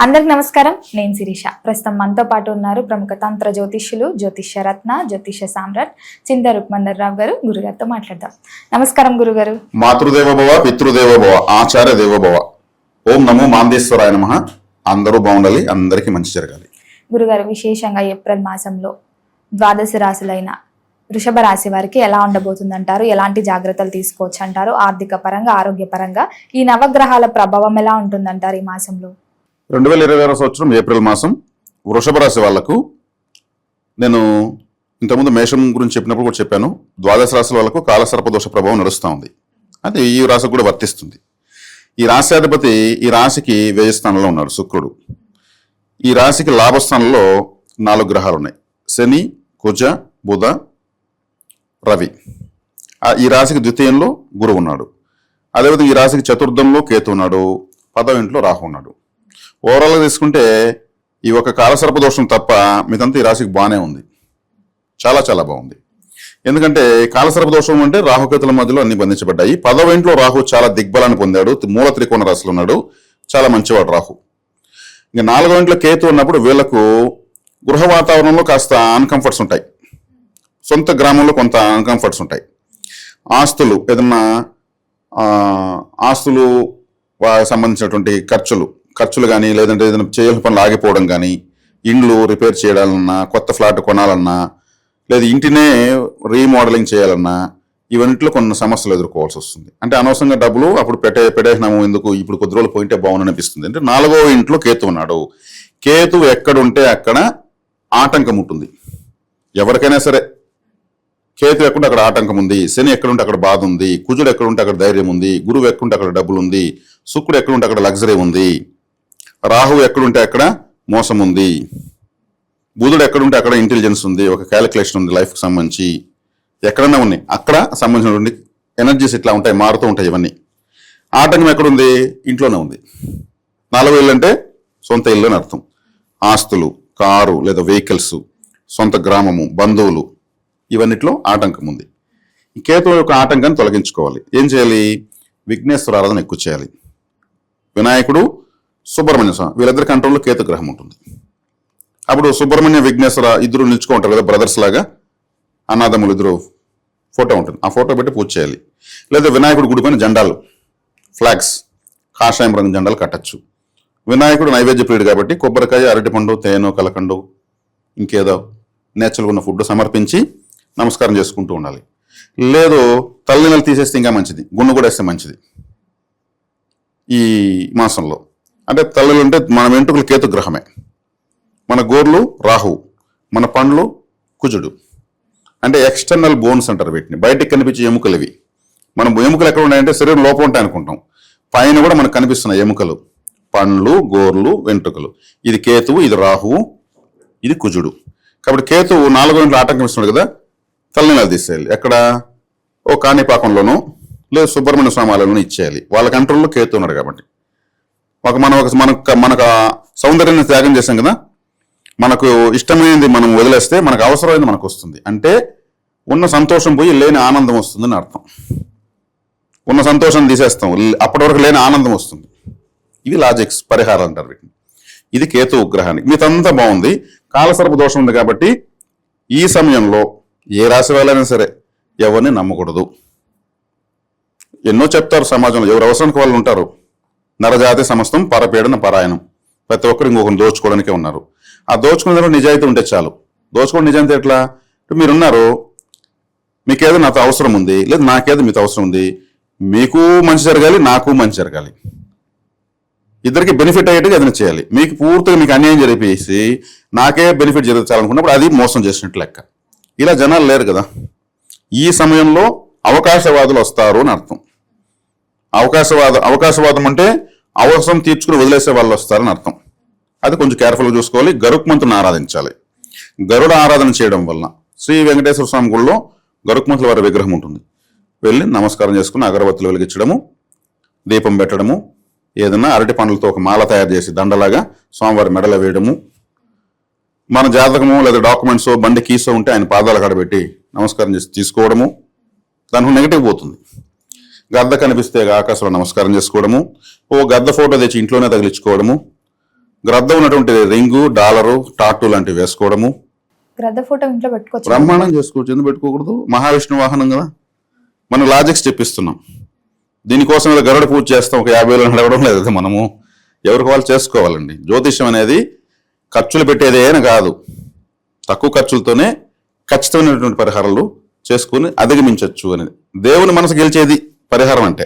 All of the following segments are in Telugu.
అందరికి నమస్కారం. నేను శిరీష. ప్రస్తుతం మనతో పాటు ఉన్నారు ప్రముఖ తంత్ర జ్యోతిష్యులు, జ్యోతిష్య రత్న, జ్యోతిష్య సామ్రాట్ చింతా రుక్మందర్ రావు గారు. గురుగారితో మాట్లాడదాం. నమస్కారం గురుగారు. మాతృదేవ భవ, పితృదేవ భవ, ఆచార్య దేవ భవ. ఓం నమో మాందేశ్వరాయ నమః. అందరూ బాగుండాలి, అందరికీ మంచి జరగాలి. గురుగారు, విశేషంగా ఏప్రిల్ మాసంలో ద్వాదశ రాశులైన వృషభ రాశి వారికి ఎలా ఉండబోతుందంటారు? ఎలాంటి జాగ్రత్తలు తీసుకోవచ్చు అంటారు? ఆర్థిక పరంగా, ఆరోగ్యపరంగా ఈ నవగ్రహాల ప్రభావం ఎలా ఉంటుందంటారు ఈ మాసంలో? 2020 సంవత్సరం ఏప్రిల్ మాసం వృషభ రాశి వాళ్లకు నేను ఇంతకుముందు మేషం గురించి చెప్పినప్పుడు కూడా చెప్పాను. ద్వాదశ రాశుల వాళ్ళకు కాలసర్ప దోష ప్రభావం నడుస్తూ ఉంది. అది ఈ రాశికి కూడా వర్తిస్తుంది. ఈ రాశ్యాధిపతి ఈ రాశికి వ్యయ స్థానంలో ఉన్నాడు శుక్రుడు. ఈ రాశికి లాభస్థానంలో 4 గ్రహాలు ఉన్నాయి: శని, కుజ, బుధ, రవి. ఈ రాశికి ద్వితీయంలో గురువు ఉన్నాడు. అదేవిధంగా ఈ రాశికి చతుర్థంలో కేతు ఉన్నాడు. 10వ ఇంట్లో రాహు ఉన్నాడు. ఓవరాల్గా తీసుకుంటే ఈ ఒక కాలసర్ప దోషం తప్ప మిగతా ఈ రాశికి బాగానే ఉంది. చాలా చాలా బాగుంది. ఎందుకంటే కాలసర్ప దోషం అంటే రాహుకేతుల మధ్యలో అన్ని బంధించబడ్డాయి. 10వ ఇంట్లో రాహు చాలా దిగ్బలాన్ని పొందాడు. మూల త్రికోణ రాశిలో ఉన్నాడు. చాలా మంచివాడు రాహు. ఇంకా 4వ ఇంట్లో కేతు ఉన్నప్పుడు వీళ్లకు గృహ వాతావరణంలో కాస్త అన్కంఫర్ట్స్ ఉంటాయి. సొంత గ్రామంలో కొంత అన్కంఫర్ట్స్ ఉంటాయి. ఆస్తులు ఏదన్నా ఆస్తులు సంబంధించినటువంటి ఖర్చులు కానీ, లేదంటే ఏదైనా చేయాల్సిన పనులు ఆగిపోవడం కానీ, ఇండ్లు రిపేర్ చేయాలన్నా, కొత్త ఫ్లాట్ కొనాలన్నా, లేదా ఇంటినే రీమోడలింగ్ చేయాలన్నా, ఇవన్నింటిలో కొన్ని సమస్యలు ఎదుర్కోవాల్సి వస్తుంది. అంటే అనవసరంగా డబ్బులు అప్పుడు పెట్టేసినాము, ఎందుకు ఇప్పుడు కొద్ది రోజులు పోయింటే బాగుందని అనిపిస్తుంది. అంటే 4వ ఇంట్లో కేతు ఉన్నాడు. కేతు ఎక్కడుంటే అక్కడ ఆటంకం ఉంటుంది. ఎవరికైనా సరే కేతు ఎక్కడుంటే అక్కడ ఆటంకం ఉంది. శని ఎక్కడుంటే అక్కడ బాధ ఉంది. కుజుడు ఎక్కడుంటే అక్కడ ధైర్యం ఉంది. గురువు ఎక్కడుంటే అక్కడ డబ్బులు ఉంది. శుక్రుడు ఎక్కడుంటే అక్కడ లగ్జరీ ఉంది. రాహువు ఎక్కడుంటే అక్కడ మోసం ఉంది. బుధుడు ఎక్కడుంటే అక్కడ ఇంటెలిజెన్స్ ఉంది, ఒక క్యాలిక్యులేషన్ ఉంది లైఫ్కి సంబంధించి. ఎక్కడన్నా ఉన్నాయి అక్కడ సంబంధించినటువంటి ఎనర్జీస్ ఇట్లా ఉంటాయి, మారుతూ ఉంటాయి. ఇవన్నీ ఆటంకం ఎక్కడుంది? ఇంట్లోనే ఉంది. 4వ ఇల్లు అంటే సొంత ఇల్లు అని అర్థం. ఆస్తులు, కారు లేదా వెహికల్స్, సొంత గ్రామము, బంధువులు, ఇవన్నిట్లో ఆటంకం ఉంది. ఈ కేతు యొక్క ఆటంకాన్ని తొలగించుకోవాలి. ఏం చేయాలి? విఘ్నేశ్వర ఆరాధన ఎక్కువ చేయాలి. వినాయకుడు, సుబ్రహ్మణ్య స్వామి, వీళ్ళిద్దరి కంట్రోల్లో కేతు గ్రహం ఉంటుంది. అప్పుడు సుబ్రహ్మణ్య, విఘ్నేశ్వర ఇద్దరు నిలుచుకుంటారు కదా, బ్రదర్స్ లాగా, అన్నదమ్ములు ఇద్దరు ఫోటో ఉంటుంది. ఆ ఫోటో పెట్టి పూజ చేయాలి. లేదా వినాయకుడు గుడి పైన జెండాలు, ఫ్లాగ్స్, కాషాయం రంగు జెండాలు కట్టచ్చు. వినాయకుడు నైవేద్య ప్రియుడు కాబట్టి కొబ్బరికాయ, అరటిపండు, తేనె, కలకండు, ఇంకేదో నేచురల్గా ఉన్న ఫుడ్ సమర్పించి నమస్కారం చేసుకుంటూ ఉండాలి. లేదు తల్లినలు తీసేస్తే ఇంకా మంచిది, గున్ను కూడా వేస్తే మంచిది. ఈ మాసంలో అంటే తల్లులు అంటే మన వెంట్రుకలు కేతు గ్రహమే, మన గోర్లు రాహువు, మన పండ్లు కుజుడు. అంటే ఎక్స్టర్నల్ బోన్స్ అంటారు వీటిని, బయటికి కనిపించే ఎముకలు ఇవి. మనం ఎముకలు ఎక్కడ ఉన్నాయంటే శరీరం లోపల ఉంటాయి అనుకుంటాం, పైన కూడా మనకు కనిపిస్తున్నాయి ఎముకలు. పండ్లు, గోర్లు, వెంట్రుకలు. ఇది కేతువు, ఇది రాహువు, ఇది కుజుడు. కాబట్టి కేతువు 4వ ఇంట్లో ఆటంకం ఇస్తున్నాడు కదా, తల్లినలు తీసేయాలి. ఎక్కడ? ఓ కాణిపాకంలోనూ లేదు సుబ్రహ్మణ్య స్వామిలోనూ ఇచ్చేయాలి. వాళ్ళ కంట్రోల్లో కేతు ఉన్నాడు కాబట్టి. మనకు సౌందర్యాన్ని త్యాగం చేసాం కదా, మనకు ఇష్టమైనది మనం వదిలేస్తే మనకు అవసరమైనది మనకు వస్తుంది. అంటే ఉన్న సంతోషం పోయి లేని ఆనందం వస్తుందని అర్థం. ఉన్న సంతోషం తీసేస్తాం, అప్పటి వరకు లేని ఆనందం వస్తుంది. ఇవి లాజిక్స్, పరిహారాలు అంటారు వీటిని. ఇది కేతు గ్రహానికి. మీతంతా బాగుంది. కాలసర్ప దోషం ఉంది కాబట్టి ఈ సమయంలో ఏ రాశి వాళ్ళైనా సరే ఎవరిని నమ్మకూడదు. ఎన్నో చెప్తారు సమాజంలో, ఎవరు అవసరానికి వాళ్ళు ఉంటారు. నరజాతి సమస్తం పరపీడన పరాయణం. ప్రతి ఒక్కరు ఇంకొకరిని దోచుకోవడానికే ఉన్నారు. ఆ దోచుకునే దాంట్లో నిజాయితీ ఉంటే చాలు. దోచుకోవడం నిజాయితీ ఎట్లా? మీరున్నారు, మీకేదో నాతో అవసరం ఉంది, లేదు నాకేదో మీతో అవసరం ఉంది, మీకు మంచి జరగాలి, నాకు మంచి జరగాలి, ఇద్దరికి బెనిఫిట్ అయ్యేట్టుగా ఏదైనా చేయాలి. మీకు పూర్తిగా మీకు అన్యాయం జరిపేసి నాకే బెనిఫిట్ జరగాలనుకున్నప్పుడు అది మోసం చేసినట్టు లెక్క. ఇలా జనాలు లేరు కదా. ఈ సమయంలో అవకాశవాదులు వస్తారు అని అర్థం. అవకాశవాదం అంటే అవసరం తీర్చుకుని వదిలేసే వాళ్ళు వస్తారని అర్థం. అది కొంచెం కేర్ఫుల్గా చూసుకోవాలి. గరుక్మంతుని ఆరాధించాలి. గరుడ ఆరాధన చేయడం వలన శ్రీ వెంకటేశ్వర స్వామి గుళ్ళో గరుక్మంతుల వారి విగ్రహం ఉంటుంది. వెళ్ళి నమస్కారం చేసుకుని అగరబత్తులు వెలిగించడము, దీపం పెట్టడము, ఏదైనా అరటి పండ్లతో ఒక మాల తయారు చేసి దండలాగా స్వామివారి మెడలో వేయడము, మన జాతకము లేదా డాక్యుమెంట్స్, బండి కీసో ఉంటే ఆయన పాదాల కాడ పెట్టి నమస్కారం చేసి తీసుకోవడము. దానికి నెగిటివ్ పోతుంది. గద్ద కనిపిస్తే ఆకాశంలో నమస్కారం చేసుకోవడము, ఓ గద్ద ఫోటో తెచ్చి ఇంట్లోనే తగిలించుకోవడము, గ్రద్ద ఉన్నటువంటి రింగు, డాలరు, టాటూ లాంటివి వేసుకోవడము. గ్రద్ద ఫోటో ఇంట్లో పెట్టుకోవచ్చు. బ్రహ్మాండం చేసుకోవచ్చు, ఎందుకు పెట్టుకోకూడదు? మహావిష్ణు వాహనం కదా. మనం లాజిక్స్ చెప్పిస్తున్నాం. దీనికోసం ఏదో గరుడ పూజ చేస్తాం, ఒక 50,000 అడగడం లేదు కదా. మనము ఎవరికి వాళ్ళు చేసుకోవాలండి. జ్యోతిష్యం అనేది ఖర్చులు పెట్టేదే అని కాదు, తక్కువ ఖర్చులతోనే ఖచ్చితమైనటువంటి పరిహారాలు చేసుకుని అధిగమించవచ్చు అనేది. దేవుని మనసు గెలిచేది పరిహారం అంటే.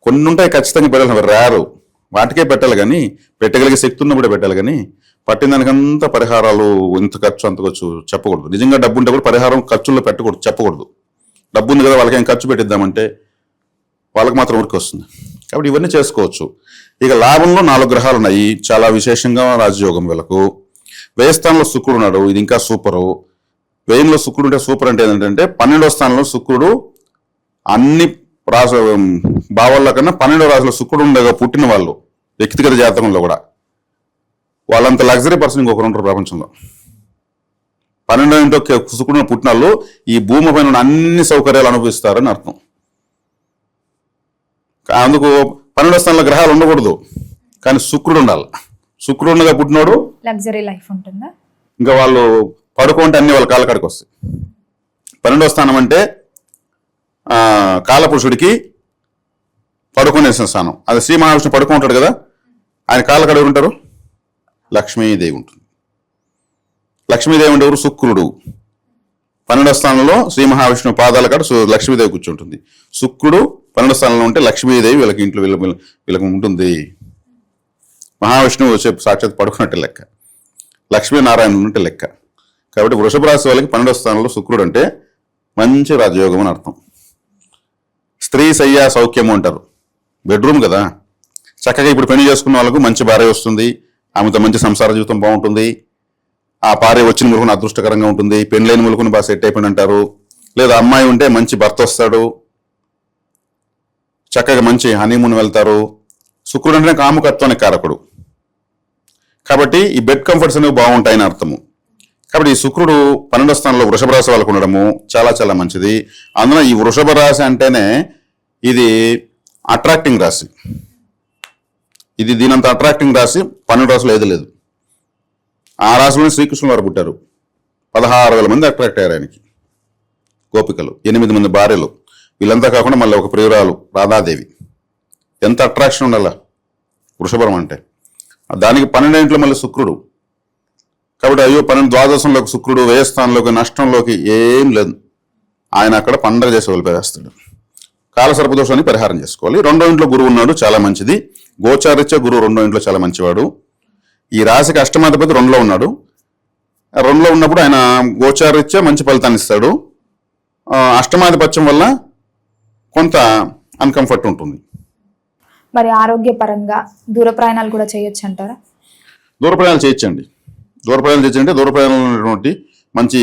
కొన్ని ఉంటాయి ఖచ్చితంగా పెట్టాలి, రారు, వాటికే పెట్టాలి. కానీ పెట్టగలిగే శక్తి ఉన్నప్పుడే పెట్టాలి. కానీ పట్టిన దానికంతా పరిహారాలు ఇంత ఖర్చు అంత ఖర్చు చెప్పకూడదు. నిజంగా డబ్బు ఉంటే కూడా పరిహారం ఖర్చుల్లో పెట్టకూడదు, చెప్పకూడదు. డబ్బు ఉంది కదా వాళ్ళకి ఏం ఖర్చు పెట్టిద్దామంటే వాళ్ళకి మాత్రం ఊరికి వస్తుంది. కాబట్టి ఇవన్నీ చేసుకోవచ్చు. ఇక లాభంలో 4 గ్రహాలు ఉన్నాయి, చాలా విశేషంగా రాజయోగం వీళ్ళకు. వ్యయ స్థానంలో శుక్రుడు ఉన్నాడు, ఇది ఇంకా సూపరు. వ్యయంలో శుక్రుడు ఉంటే సూపర్ అంటే ఏంటంటే 12వ స్థానంలో శుక్రుడు అన్ని రాసు భావాల్లో కన్నా 12వ రాశిలో శుక్రుడు ఉండగా పుట్టిన వాళ్ళు వ్యక్తిగత జాతకంలో కూడా వాళ్ళంత లగ్జరీ పర్సన్ ఇంకొకరు ఉంటారు ప్రపంచంలో. 12వ ఇంట్లో శుక్రుడు పుట్టిన వాళ్ళు ఈ భూమి పైన ఉన్న అన్ని సౌకర్యాలు అనుభవిస్తారని అర్థం. అందుకు 12వ స్థానంలో గ్రహాలు ఉండకూడదు, కానీ శుక్రుడు ఉండాలి. శుక్రుడు ఉండగా పుట్టినోడు లగ్జరీ లైఫ్ ఉంటుందా. ఇంకా వాళ్ళు పడుకుంటే అన్ని వాళ్ళ కాళ్ళ కాడికి వస్తాయి. 12వ స్థానం అంటే కాలపురుషుడికి పడుకునే స్థానం. అది శ్రీ మహావిష్ణువు పడుకుంటాడు కదా, ఆయన కాళ్ళ కాడ ఎవరు ఉంటారు? లక్ష్మీదేవి ఉంటుంది. లక్ష్మీదేవి అంటే ఎవరు? శుక్రుడు. 12వ స్థానంలో శ్రీ మహావిష్ణువు పాదాల కాడ లక్ష్మీదేవి కూర్చుంటుంది. శుక్రుడు 12వ స్థానంలో ఉంటే లక్ష్మీదేవి వీళ్ళకి ఇంట్లో వీళ్ళకి ఉంటుంది. మహావిష్ణువు వచ్చే సాక్షాత్ పడుకున్నట్టే లెక్క, లక్ష్మీనారాయణ ఉన్నట్టే లెక్క. కాబట్టి వృషభ రాశి వాళ్ళకి 12వ స్థానంలో శుక్రుడు అంటే మంచి రాజయోగం అని అర్థం. స్త్రీ శయ్య సౌఖ్యము అంటారు, బెడ్రూమ్ కదా. చక్కగా ఇప్పుడు పెళ్లి చేసుకున్న వాళ్ళకు మంచి భార్య వస్తుంది, ఆమెతో మంచి సంసార జీవితం బాగుంటుంది. ఆ భార్య వచ్చిన ములుకుని అదృష్టకరంగా ఉంటుంది. పెళ్ళైన ములుకుని బాగా సెట్ అయిపోయింది అంటారు. లేదా అమ్మాయి ఉంటే మంచి భర్త వస్తాడు, చక్కగా మంచి హనీమూన్ వెళ్తారు. శుక్రుడు అంటే కాముకత్వానికి కారకుడు. కాబట్టి ఈ బెడ్ కంఫర్ట్స్ అనేవి బాగుంటాయని అర్థము. కాబట్టి ఈ శుక్రుడు 12వ స్థానంలో వృషభ రాశి వాళ్ళకు ఉండడము చాలా చాలా మంచిది. అందులో ఈ వృషభ రాశి అంటేనే ఇది అట్రాక్టింగ్ రాశి. ఇది దీనంత అట్రాక్టింగ్ రాశి 12 రాశిలో ఏది లేదు. ఆ రాశిలోనే శ్రీకృష్ణుడు వారు పుట్టారు. 16,000 మంది అట్రాక్ట్ అయ్యారు ఆయనకి, గోపికలు, 8 మంది భార్యలు. వీళ్ళంతా కాకుండా మళ్ళీ ఒక ప్రియురాలు రాధాదేవి. ఎంత అట్రాక్షన్ ఉండాల వృషభం అంటే. దానికి 12వ ఇంట్లో మళ్ళీ శుక్రుడు. కాబట్టి అయ్యో 12 ద్వాదశంలోకి శుక్రుడు, వ్యయస్థానంలోకి, నష్టంలోకి ఏం లేదు. ఆయన అక్కడ పండగ చేసి వెళ్ళిపోయేస్తాడు. కాలసర్పదోషాన్ని పరిహారం చేసుకోవాలి. 2వ ఇంట్లో గురువు ఉన్నాడు, చాలా మంచిది. గోచారిత్య గురువు 2వ ఇంట్లో చాలా మంచివాడు. ఈ రాశికి అష్టమాధిపతి 2లో ఉన్నాడు. 2లో ఉన్నప్పుడు ఆయన గోచారిత్య మంచి ఫలితాన్ని ఇస్తాడు. అష్టమాధిపత్యం వల్ల కొంత అన్కంఫర్ట్ ఉంటుంది. మరి ఆరోగ్యపరంగా దూర ప్రయాణాలు కూడా చేయొచ్చు అంటారా? దూర ప్రయాణాలు చేయొచ్చండి. దూర ప్రయాణాలు ఉన్నటువంటి మంచి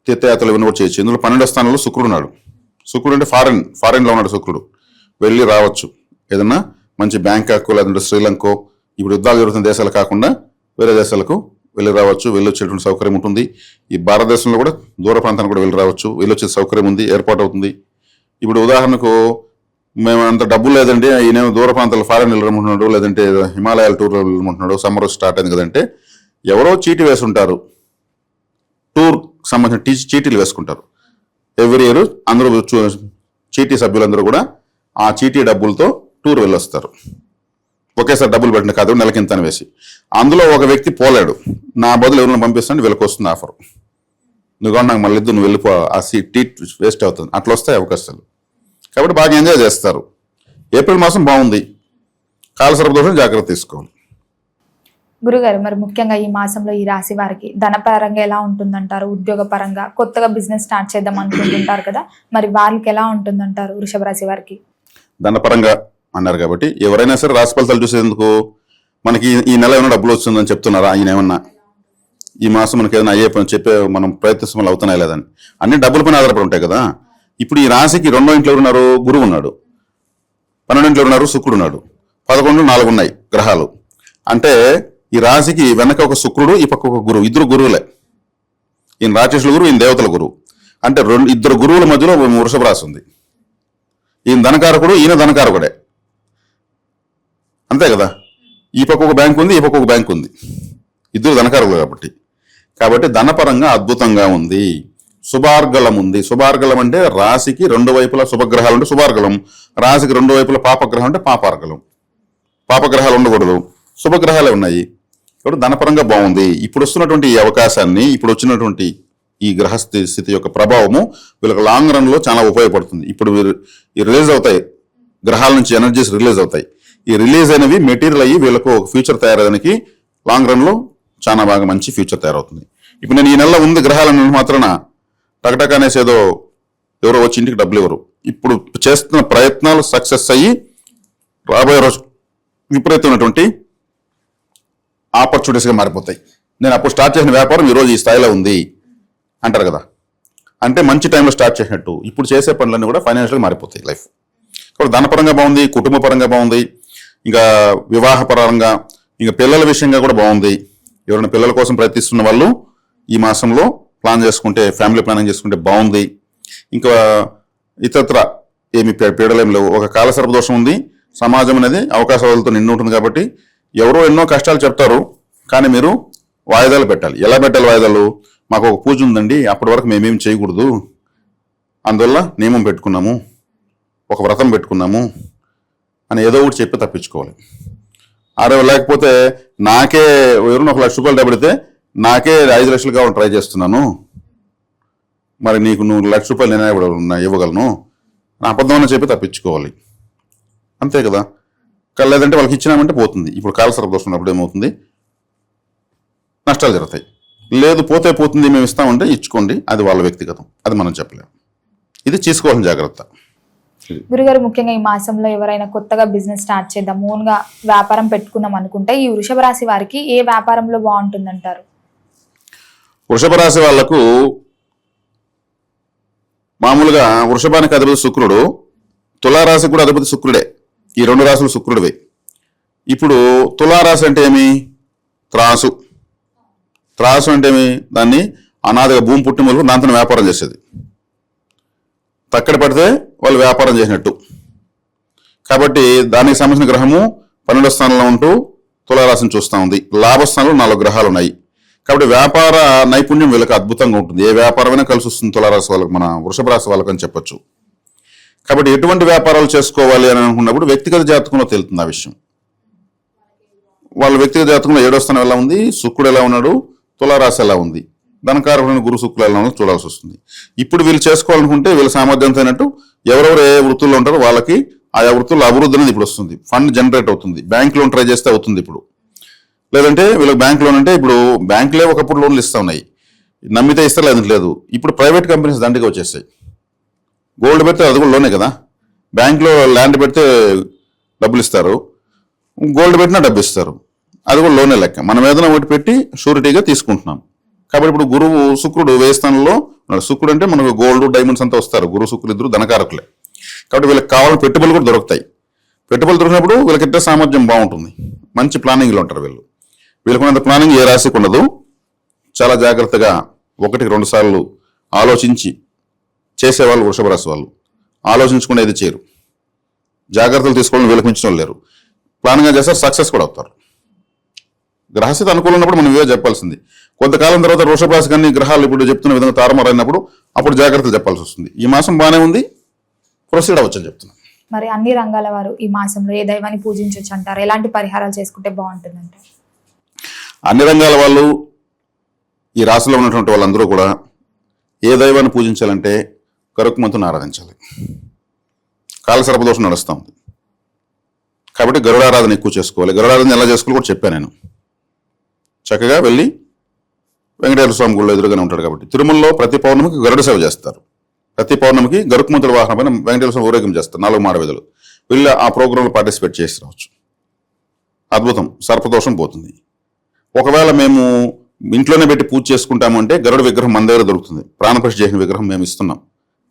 తీర్థయాత్రలు ఇవన్నీ కూడా చేయొచ్చు. ఇందులో 12వ స్థానంలో శుక్రుడు ఉన్నాడు. శుక్రుడు అంటే ఫారెన్లో ఉన్నాడు శుక్రుడు. వెళ్ళి రావచ్చు. ఏదన్నా మంచి బ్యాంకాక్ లేదంటే శ్రీలంకో, ఇప్పుడు యుద్ధాలు జరుగుతున్న దేశాలు కాకుండా వేరే దేశాలకు వెళ్ళి రావచ్చు. వెళ్ళొచ్చేటువంటి సౌకర్యం ఉంటుంది. ఈ భారతదేశంలో కూడా దూర ప్రాంతానికి కూడా వెళ్ళి రావచ్చు. వెళ్ళొచ్చే సౌకర్యం ఉంది, ఏర్పాటు అవుతుంది. ఇప్పుడు ఉదాహరణకు మేము అంత డబ్బులు లేదండి, ఈయన దూర ప్రాంతాలు ఫారెన్ వెళ్ళమంటున్నాడు, లేదంటే హిమాలయాల టూర్ వెళ్ళమంటున్నాడు, సమ్మర్ స్టార్ట్ అయింది కదంటే ఎవరో చీటీ వేసి ఉంటారు, టూర్ సంబంధించిన చీటీలు వేసుకుంటారు. ఎవ్రీ ఇయర్ అందరూ చీటీ సభ్యులందరూ కూడా ఆ చీటీ డబ్బులతో టూర్ వెళ్ళొస్తారు. ఒకేసారి డబ్బులు పెట్టిన కాదు, నెలకింత అని వేసి. అందులో ఒక వ్యక్తి పోలేడు, నా బదులు ఎవరైనా పంపిస్తాను, వీళ్ళకి వస్తుంది ఆఫర్, నువ్వు నాకు మళ్ళీ నువ్వు వెళ్ళిపో, ఆ టీ వేస్ట్ అవుతుంది, అట్లా వస్తాయి అవకాశాలు. కాబట్టి బాగా ఎంజాయ్ చేస్తారు. ఏప్రిల్ మాసం బాగుంది. కాలసర్పదోషం జాగ్రత్త తీసుకోవాలి. గురుగారు, మరి ముఖ్యంగా ఈ మాసంలో ఈ రాశి వారికి ధనపరంగా ఎలా ఉంటుందంటారు? ఉద్యోగ పరంగా కొత్తగా బిజినెస్ స్టార్ట్ చేద్దాం అనుకుంటుంటారు కదా, మరి వాళ్ళకి ఎలా ఉంటుందంటారు వృషభ రాశి వారికి? ధనపరంగా అన్నారు కాబట్టి ఎవరైనా సరే రాశి ఫలితాలు చూసేందుకు మనకి ఈ నెల ఏమైనా డబ్బులు వస్తుందని చెప్తున్నారా, ఆయన ఏమన్నా ఈ మాసం మనకి ఏదైనా అయ్యే పని చెప్పే మనం ప్రయత్నిస్తున్న అవుతున్నాయి లేదని, అన్ని డబ్బుల పైన ఆధారపడి ఉంటాయి కదా. ఇప్పుడు ఈ రాశికి 2వ ఇంట్లో ఉన్నారు గురువు ఉన్నాడు, 12వ ఇంట్లో ఉన్నారు శుక్రుడు ఉన్నాడు, 11 4 ఉన్నాయి గ్రహాలు. అంటే ఈ రాశికి వెనక ఒక శుక్రుడు, ఈ పక్క ఒక గురువు, ఇద్దరు గురువులే. ఈయన రాక్షసుల గురువు, ఈయన దేవతల గురువు. అంటే ఇద్దరు గురువుల మధ్యలో వృషభ రాశి ఉంది. ఈయన ధనకారకుడు, ఈయన ధనకారకుడే. అంతే కదా, ఈ పక్క ఒక బ్యాంక్ ఉంది, ఈ పక్క ఒక బ్యాంక్ ఉంది, ఇద్దరు ధనకారులు కాబట్టి ధనపరంగా అద్భుతంగా ఉంది. శుభార్గళం ఉంది. శుభార్గళం అంటే రాశికి రెండు వైపులా శుభగ్రహాలు ఉంటే శుభార్గళం, రాశికి రెండు వైపులా పాపగ్రహం అంటే పాపార్గళం. పాపగ్రహాలు ఉండకూడదు, శుభగ్రహాలే ఉన్నాయి. కాబట్టి ధనపరంగా బాగుంది. ఇప్పుడు వస్తున్నటువంటి ఈ అవకాశాన్ని, ఇప్పుడు వచ్చినటువంటి ఈ గ్రహస్థితి యొక్క ప్రభావము వీళ్ళకి లాంగ్ రన్ లో చాలా ఉపయోగపడుతుంది. ఇప్పుడు ఈ రిలీజ్ అవుతాయి, గ్రహాల నుంచి ఎనర్జీస్ రిలీజ్ అవుతాయి. ఈ రిలీజ్ అయినవి మెటీరియల్ అయ్యి వీళ్ళకు ఒక ఫ్యూచర్ తయారయ్యడానికి లాంగ్ రన్ లో చాలా బాగా మంచి ఫ్యూచర్ తయారవుతుంది. ఇప్పుడు నేను ఈ నెలలో ఉంది గ్రహాలను మాత్రాన టకటక అనేసి ఏదో ఎవరో వచ్చి ఇంటికి డబ్బులు ఇవ్వరు. ఇప్పుడు చేస్తున్న ప్రయత్నాలు సక్సెస్ అయ్యి రాబోయే రోజు విపరీతమైనటువంటి ఆపర్చునిటీస్గా మారిపోతాయి. నేను అప్పుడు స్టార్ట్ చేసిన వ్యాపారం ఈరోజు ఈ స్థాయిలో ఉంది అంటారు కదా, అంటే మంచి టైంలో స్టార్ట్ చేసినట్టు ఇప్పుడు చేసే పనులన్నీ కూడా ఫైనాన్షియల్గా మారిపోతాయి లైఫ్. కాబట్టి ధనపరంగా బాగుంది, కుటుంబ పరంగా బాగుంది, ఇంకా వివాహ పరంగా, ఇంకా పిల్లల విషయంగా కూడా బాగుంది. ఎవరైనా పిల్లల కోసం ప్రయత్నిస్తున్న వాళ్ళు ఈ మాసంలో ప్లాన్ చేసుకుంటే, ఫ్యామిలీ ప్లానింగ్ చేసుకుంటే బాగుంది. ఇంకా ఇతరత్ర ఏమి పీడలేం లేవు. ఒక కాలసర్ప దోషం ఉంది. సమాజం అనేది అవకాశాలతో నిండి ఉంటుంది కాబట్టి ఎవరో ఎన్నో కష్టాలు చెప్తారు, కానీ మీరు వాయిదాలు పెట్టాలి. ఎలా పెట్టాలి వాయిదాలు? మాకు ఒక పూజ ఉందండి, అప్పటి వరకు మేమేం చేయకూడదు, అందువల్ల నియమం పెట్టుకున్నాము, ఒక వ్రతం పెట్టుకున్నాము అని ఏదో ఒకటి చెప్పి తప్పించుకోవాలి. లేకపోతే నాకే ఎవరైనా 1 లక్ష రూపాయలు డబ్బడితే నాకే 5 లక్షలు కావాలని ట్రై చేస్తున్నాను, మరి నీకు 1 లక్ష రూపాయలు నేనే ఇవ్వగలను, నా అబద్ధం అని చెప్పి తప్పించుకోవాలి. అంతే కదా. లేదంటే వాళ్ళకి ఇచ్చినామంటే పోతుంది. ఇప్పుడు కాలసర్ప దోషం ఉన్నప్పుడు ఏమవుతుంది, నష్టాలు జరుగుతాయి. లేదు పోతే పోతుంది, మేము ఇస్తామంటే ఇచ్చుకోండి, అది వాళ్ళ వ్యక్తిగతం, అది మనం చెప్పలేము. ఇది తీసుకోవాల్సిన జాగ్రత్త. గురుగారు, ముఖ్యంగా ఈ మాసంలో ఎవరైనా కొత్తగా బిజినెస్ స్టార్ట్ చేద్దాం, ఓన్గా వ్యాపారం పెట్టుకుందాం అనుకుంటే ఈ వృషభ రాశి వారికి ఏ వ్యాపారంలో బాగుంటుందంటారు? వృషభ రాశి వాళ్లకు మామూలుగా వృషభానికి అధిపతి శుక్రుడు, తులారాశికి కూడా అధిపతి శుక్రుడే. ఈ 2 రాశులు శుక్రుడివే. ఇప్పుడు తులారాశి అంటే ఏమి? త్రాసు. త్రాసు అంటే ఏమి? దాన్ని అనాదిగా భూమి పుట్టి మొదలు దాంతో వ్యాపారం చేసేది. తక్కడ పడితే వాళ్ళు వ్యాపారం చేసినట్టు. కాబట్టి దానికి సంబంధించిన గ్రహము 12వ స్థానంలో ఉంటూ తులారాశిని చూస్తూ ఉంది. లాభస్థానంలో 4 గ్రహాలు ఉన్నాయి. కాబట్టి వ్యాపార నైపుణ్యం వీళ్ళకి అద్భుతంగా ఉంటుంది. ఏ వ్యాపారమైనా కలిసి వస్తుంది తులారాశి వాళ్ళకి, మన వృషభ రాశి వాళ్ళకి అని చెప్పొచ్చు. కాబట్టి ఎటువంటి వ్యాపారాలు చేసుకోవాలి అని అనుకున్నప్పుడు వ్యక్తిగత జాతకంలో తెలుస్తుంది ఆ విషయం. వాళ్ళ వ్యక్తిగత జాతకంలో 7వ స్థానం ఎలా ఉంది, శుక్రుడు ఎలా ఉన్నాడు, తులారాశి ఎలా ఉంది, ధనకారకుడైన గురు శుక్రులు ఎలా ఉన్నదో చూడాల్సి వస్తుంది. ఇప్పుడు వీళ్ళు చేసుకోవాలనుకుంటే వీళ్ళ సామర్థ్యంతో అయినట్టు ఎవరెవరు ఏ వృత్తుల్లో ఉంటారో వాళ్ళకి ఆయా వృత్తుల్లో అభివృద్ధి అనేది ఇప్పుడు వస్తుంది. ఫండ్ జనరేట్ అవుతుంది. బ్యాంక్ లోన్ ట్రై చేస్తే అవుతుంది ఇప్పుడు. లేదంటే వీళ్ళకి బ్యాంక్ లోన్ అంటే ఇప్పుడు బ్యాంకులే ఒకప్పుడు లోన్లు ఇస్తా ఉన్నాయి, నమ్మితే ఇస్తారు, లేదంటే లేదు. ఇప్పుడు ప్రైవేట్ కంపెనీస్ దండిగా వచ్చేస్తాయి. గోల్డ్ పెడితే అది కూడా లోనే కదా. బ్యాంక్లో ల్యాండ్ పెడితే డబ్బులు ఇస్తారు, గోల్డ్ పెట్టినా డబ్బు ఇస్తారు, అది కూడా లోనే లెక్క. మనం ఏదైనా ఒకటి పెట్టి షూరిటీగా తీసుకుంటున్నాం. కాబట్టి ఇప్పుడు గురువు శుక్రుడు వేస్థానంలో ఉన్నాడు. శుక్రుడు అంటే మనకు గోల్డ్ డైమండ్స్ అంతా వస్తారు. గురు శుక్రుడు ఇద్దరు ధనకారకులే. కాబట్టి వీళ్ళకి కావాలని పెట్టుబడులు కూడా దొరుకుతాయి. పెట్టుబడులు దొరికినప్పుడు వీళ్ళకి ఇట్టే సామర్థ్యం బాగుంటుంది. మంచి ప్లానింగ్లో ఉంటారు వీళ్ళు. వీళ్ళకున్నంత ప్లానింగ్ ఏ రాశికి ఉండదు. చాలా జాగ్రత్తగా 1-2 సార్లు ఆలోచించి చేసేవాళ్ళు వృషభ రాశి వాళ్ళు. ఆలోచించుకుని ఏది చేయరు. జాగ్రత్తలు తీసుకోవాలని వీళ్ళకి మించిన లేరు. ప్లాన్గా చేస్తారు, సక్సెస్ కూడా అవుతారు. గ్రహస్థితి అనుకూలం ఉన్నప్పుడు మనం ఇవే చెప్పాల్సింది. కొంతకాలం తర్వాత వృషభ రాశి కానీ గ్రహాలు ఇప్పుడు చెప్తున్న విధంగా తారుమారైనప్పుడు అప్పుడు జాగ్రత్తలు చెప్పాల్సి వస్తుంది. ఈ మాసం బాగానే ఉంది, ప్రొసీడ్ అవ్వచ్చు అని చెప్తున్నాను. మరి అన్ని రంగాల వారు ఈ మాసంలో ఏ దైవాన్ని పూజించవచ్చు అంటారు? ఎలాంటి పరిహారాలు చేసుకుంటే బాగుంటుందంటారు? అన్ని రంగాల వాళ్ళు, ఈ రాశిలో ఉన్నటువంటి వాళ్ళందరూ కూడా ఏ దైవాన్ని పూజించాలంటే గరుత్మంతుని ఆరాధించాలి. కాలసర్పదోషం నడుస్తూ ఉంది కాబట్టి గరుడారాధన ఎక్కువ చేసుకోవాలి. గరుడారాధన ఎలా చేసుకోవాలి కూడా చెప్పాను నేను. చక్కగా వెళ్ళి వెంకటేశ్వర స్వామి గుడిలో ఎదురుగానే ఉంటాడు కాబట్టి తిరుమలలో ప్రతి పౌర్ణమికి గరుడ సేవ చేస్తారు. ప్రతి పౌర్ణమికి గరుత్మంతుడి వాహనం పైన వెంకటేశ్వర స్వామి ఊరేగింపు చేస్తారు. 4 మాడవీధులు వీళ్ళు ఆ ప్రోగ్రాంలో పార్టిసిపేట్ చేసి రావచ్చు. అద్భుతం, సర్పదోషం పోతుంది. ఒకవేళ మేము ఇంట్లోనే పెట్టి పూజ చేసుకుంటాము అంటే గరుడ విగ్రహం మన దగ్గర దొరుకుతుంది. ప్రాణప్రతిష్ఠ చేసిన విగ్రహం మేము ఇస్తున్నాం.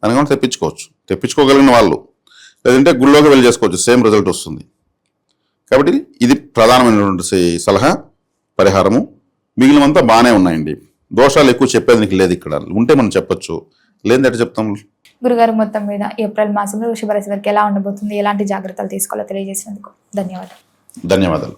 దానికన్నా తెప్పించుకోవచ్చు, తెప్పించుకోగలిగిన వాళ్ళు. లేదంటే గుళ్ళోకి వెళ్ళి చేసుకోవచ్చు, సేమ్ రిజల్ట్ వస్తుంది. కాబట్టి ఇది ప్రధానమైనటువంటి సలహా, పరిహారము. మిగిలినంతా బాగానే ఉన్నాయండి. దోషాలు ఎక్కువ చెప్పేదానికి లేదు. ఇక్కడ ఉంటే మనం చెప్పొచ్చు, లేదంటే చెప్తాం. గురుగారు, మొత్తం మీద ఏప్రిల్ మాసంలో వృషభ రాశి వారికి ఎలా ఉండబోతుంది, ఎలాంటి జాగ్రత్తలు తీసుకోవాలో తెలియజేసినందుకు ధన్యవాదాలు. ధన్యవాదాలు.